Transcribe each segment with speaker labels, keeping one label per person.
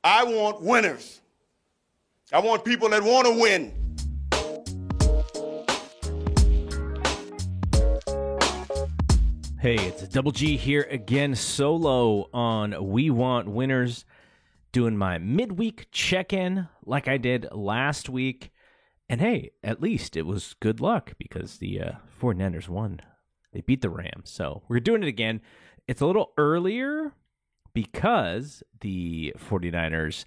Speaker 1: I want winners. I want people that want to win.
Speaker 2: Hey, it's Double G here again, solo on We Want Winners, doing my midweek check-in like I did last week. And hey, at least it was good luck because the 49ers won. They beat the Rams, so we're doing it again. It's a little earlier because the 49ers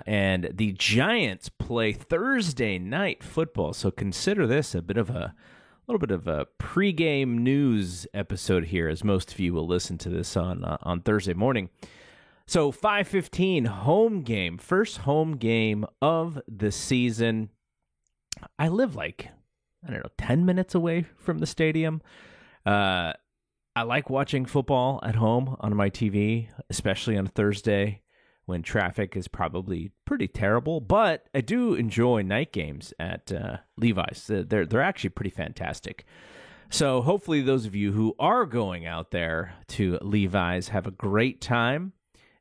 Speaker 2: and the Giants play Thursday night football, so consider this a little bit of a pregame news episode here, as most of you will listen to this on Thursday morning. So 5:15 home game, first home game of the season. I live 10 minutes away from the stadium. I like watching football at home on my TV, especially on Thursday when traffic is probably pretty terrible. But I do enjoy night games at Levi's. They're actually pretty fantastic. So hopefully those of you who are going out there to Levi's have a great time.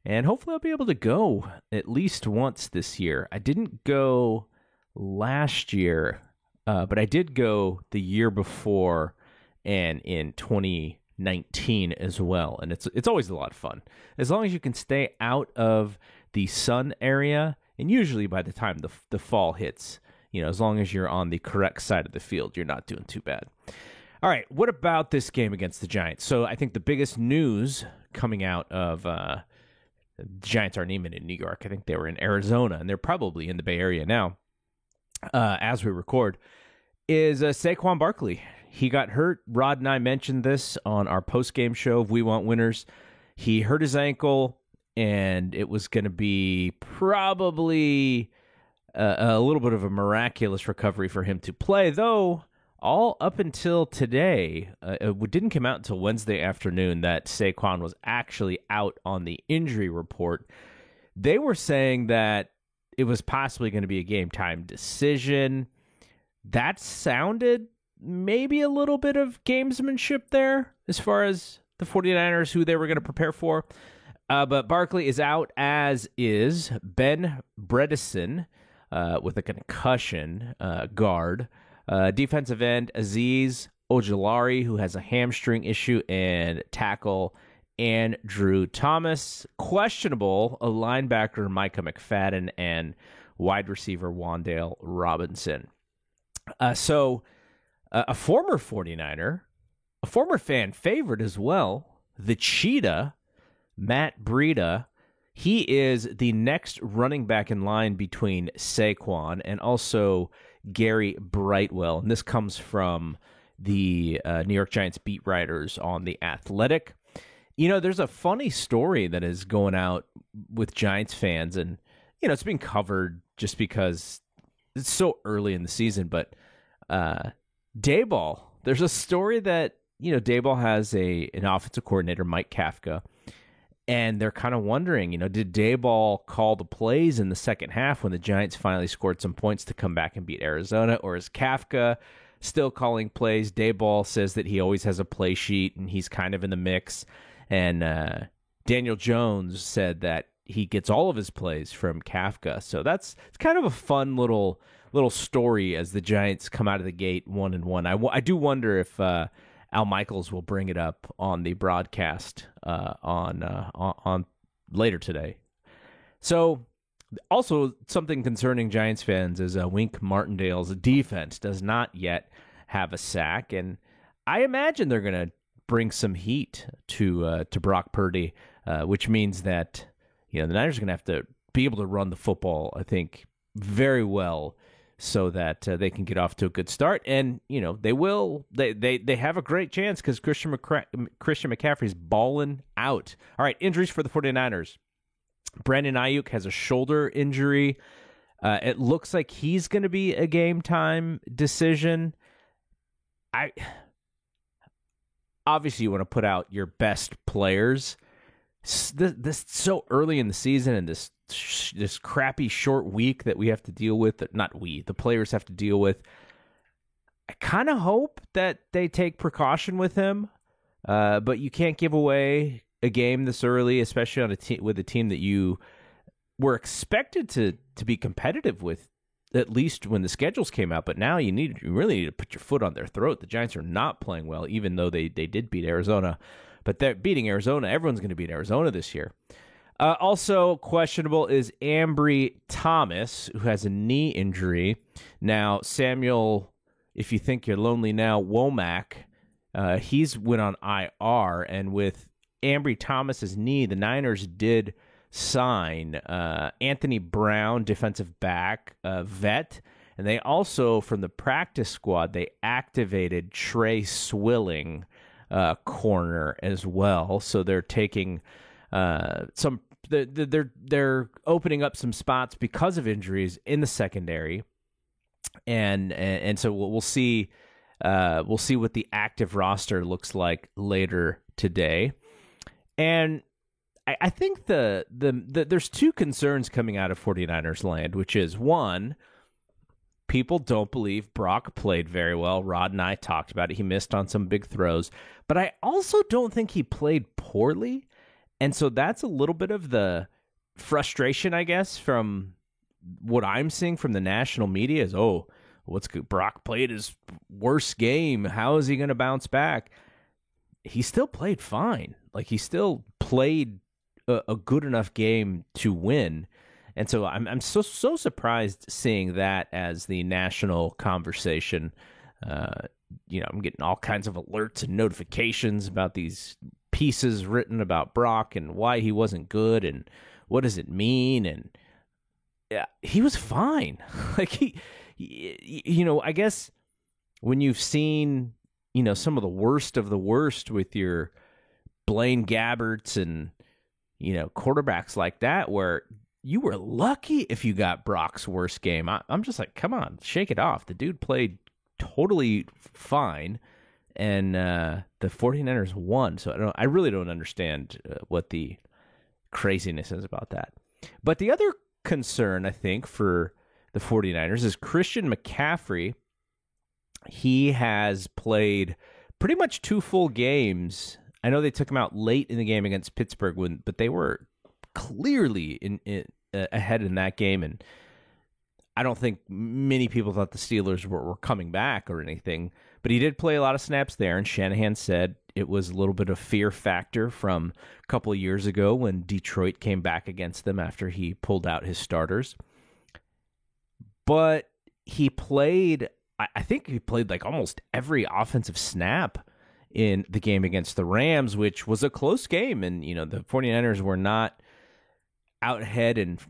Speaker 2: And hopefully I'll be able to go at least once this year. I didn't go last year, but I did go the year before and in 2019 as well. And it's always a lot of fun. As long as you can stay out of the sun area, and usually by the time the fall hits, as long as you're on the correct side of the field, you're not doing too bad. All right, what about this game against the Giants? So I think the biggest news coming out of the Giants aren't even in New York. I think they were in Arizona, and they're probably in the Bay Area now. As we record, is Saquon Barkley. He got hurt. Rod and I mentioned this on our post-game show of We Want Winners. He hurt his ankle, and it was going to be probably a little bit of a miraculous recovery for him to play, though all up until today, it didn't come out until Wednesday afternoon that Saquon was actually out on the injury report. They were saying that it was possibly going to be a game-time decision. That sounded maybe a little bit of gamesmanship there as far as the 49ers, who they were going to prepare for. But Barkley is out, as is Ben Bredeson with a concussion guard. Defensive end Azeez Ojulari, who has a hamstring issue, and tackle Andrew Thomas. Questionable, a linebacker Micah McFadden, and wide receiver Wan'Dale Robinson. So a former 49er, a former fan favorite as well, the Cheetah, Matt Breida. He is the next running back in line between Saquon and also Gary Brightwell. And this comes from the New York Giants beat writers on The Athletic. There's a funny story that is going out with Giants fans, and, it's being covered just because it's so early in the season. But Daboll, there's a story that, Daboll has an offensive coordinator, Mike Kafka, and they're kind of wondering, did Daboll call the plays in the second half when the Giants finally scored some points to come back and beat Arizona, or is Kafka still calling plays? Daboll says that he always has a play sheet and he's kind of in the mix. And Daniel Jones said that he gets all of his plays from Kafka. So it's kind of a fun little story as the Giants come out of the gate 1-1. I do wonder if Al Michaels will bring it up on the broadcast on later today. So also something concerning Giants fans is Wink Martindale's defense does not yet have a sack, and I imagine they're going to bring some heat to Brock Purdy, which means that the Niners are going to have to be able to run the football, I think, very well, so that they can get off to a good start. And they will. They have a great chance because Christian McCaffrey's balling out. All right, injuries for the 49ers. Brandon Ayuk has a shoulder injury. It looks like he's going to be a game time decision. Obviously you want to put out your best players. This so early in the season, and this crappy short week that we have to deal with, the players have to deal with. I kind of hope that they take precaution with him, but you can't give away a game this early, especially on with a team that you were expected to be competitive with, at least when the schedules came out. But now you really need to put your foot on their throat. The Giants are not playing well, even though they did beat Arizona. But they're beating Arizona. Everyone's going to beat Arizona this year. Also questionable is Ambry Thomas, who has a knee injury. Now, Samuel, if you think you're lonely now, Womack, he's went on IR. And with Ambry Thomas's knee, the Niners did sign Anthony Brown, defensive back, vet. And they also, from the practice squad, they activated Trey Swilling, corner as well. So they're taking they're opening up some spots because of injuries in the secondary, and so we'll see what the active roster looks like later today. And I think there's two concerns coming out of 49ers land, which is, one, people don't believe Brock played very well. Rod and I talked about it. He missed on some big throws. But I also don't think he played poorly. And so that's a little bit of the frustration, I guess, from what I'm seeing from the national media is, what's good? Brock played his worst game. How is he going to bounce back? He still played fine. Like, he still played a good enough game to win. And so I'm so surprised seeing that as the national conversation. I'm getting all kinds of alerts and notifications about these pieces written about Brock and why he wasn't good and what does it mean. And yeah, he was fine. Like I guess when you've seen, some of the worst with your Blaine Gabberts and, quarterbacks like that, where you were lucky if you got Brock's worst game. I'm just like, come on, shake it off. The dude played totally fine, and the 49ers won. So I really don't understand what the craziness is about that. But the other concern, I think, for the 49ers is Christian McCaffrey. He has played pretty much 2 full games. I know they took him out late in the game against Pittsburgh, but they were clearly ahead in that game, and I don't think many people thought the Steelers were coming back or anything, but he did play a lot of snaps there, and Shanahan said it was a little bit of fear factor from a couple of years ago when Detroit came back against them after he pulled out his starters. But he played, I think he played like almost every offensive snap in the game against the Rams, which was a close game, and the 49ers were not out ahead and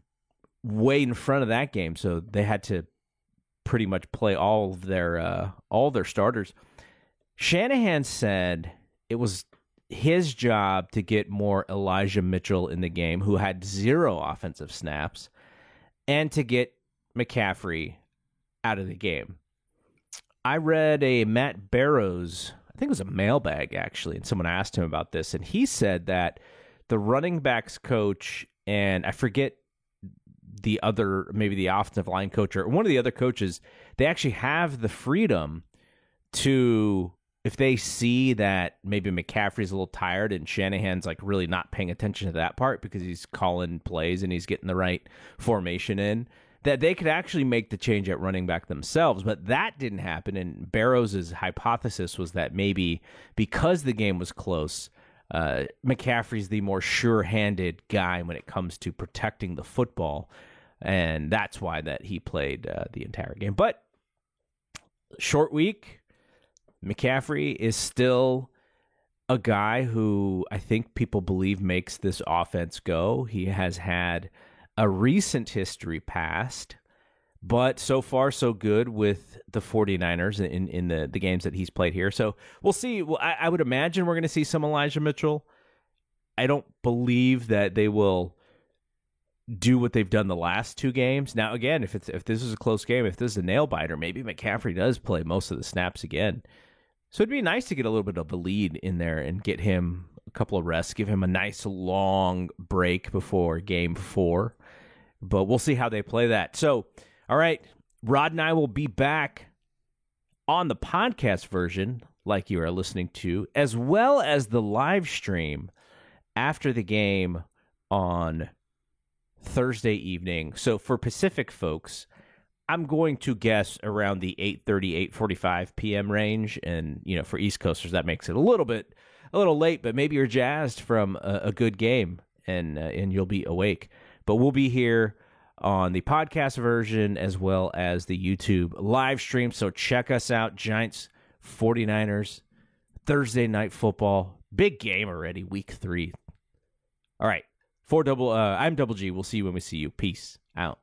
Speaker 2: way in front of that game, so they had to pretty much play all their starters. Shanahan said it was his job to get more Elijah Mitchell in the game, who had 0 offensive snaps, and to get McCaffrey out of the game. I read a Matt Barrows, I think it was a mailbag actually, and someone asked him about this, and he said that the running backs coach, and I forget the other, maybe the offensive line coach or one of the other coaches, they actually have the freedom to, if they see that maybe McCaffrey's a little tired and Shanahan's like really not paying attention to that part because he's calling plays and he's getting the right formation in, that they could actually make the change at running back themselves. But that didn't happen, and Barrows' hypothesis was that maybe because the game was close, McCaffrey's the more sure-handed guy when it comes to protecting the football, and that's why that he played the entire game. But short week, McCaffrey is still a guy who I think people believe makes this offense go. He has had a recent history past, but so far so good with the 49ers in the games that he's played here. So we'll see. Well, I would imagine we're going to see some Elijah Mitchell. I don't believe that they will do what they've done the last 2 games. Now, again, if this is a close game, if this is a nail biter, maybe McCaffrey does play most of the snaps again. So it'd be nice to get a little bit of a lead in there and get him a couple of rests, give him a nice long break before game 4. But we'll see how they play that. So, all right, Rod and I will be back on the podcast version, like you are listening to, as well as the live stream after the game on Thursday evening. So for Pacific folks, I'm going to guess around the 8:30, 8:45 p.m. range. And, for East Coasters, that makes it a little late, but maybe you're jazzed from a good game and you'll be awake. But we'll be here on the podcast version as well as the YouTube live stream. So check us out, Giants 49ers, Thursday night football. Big game already, week 3. All right. I'm Double G. We'll see you when we see you. Peace out.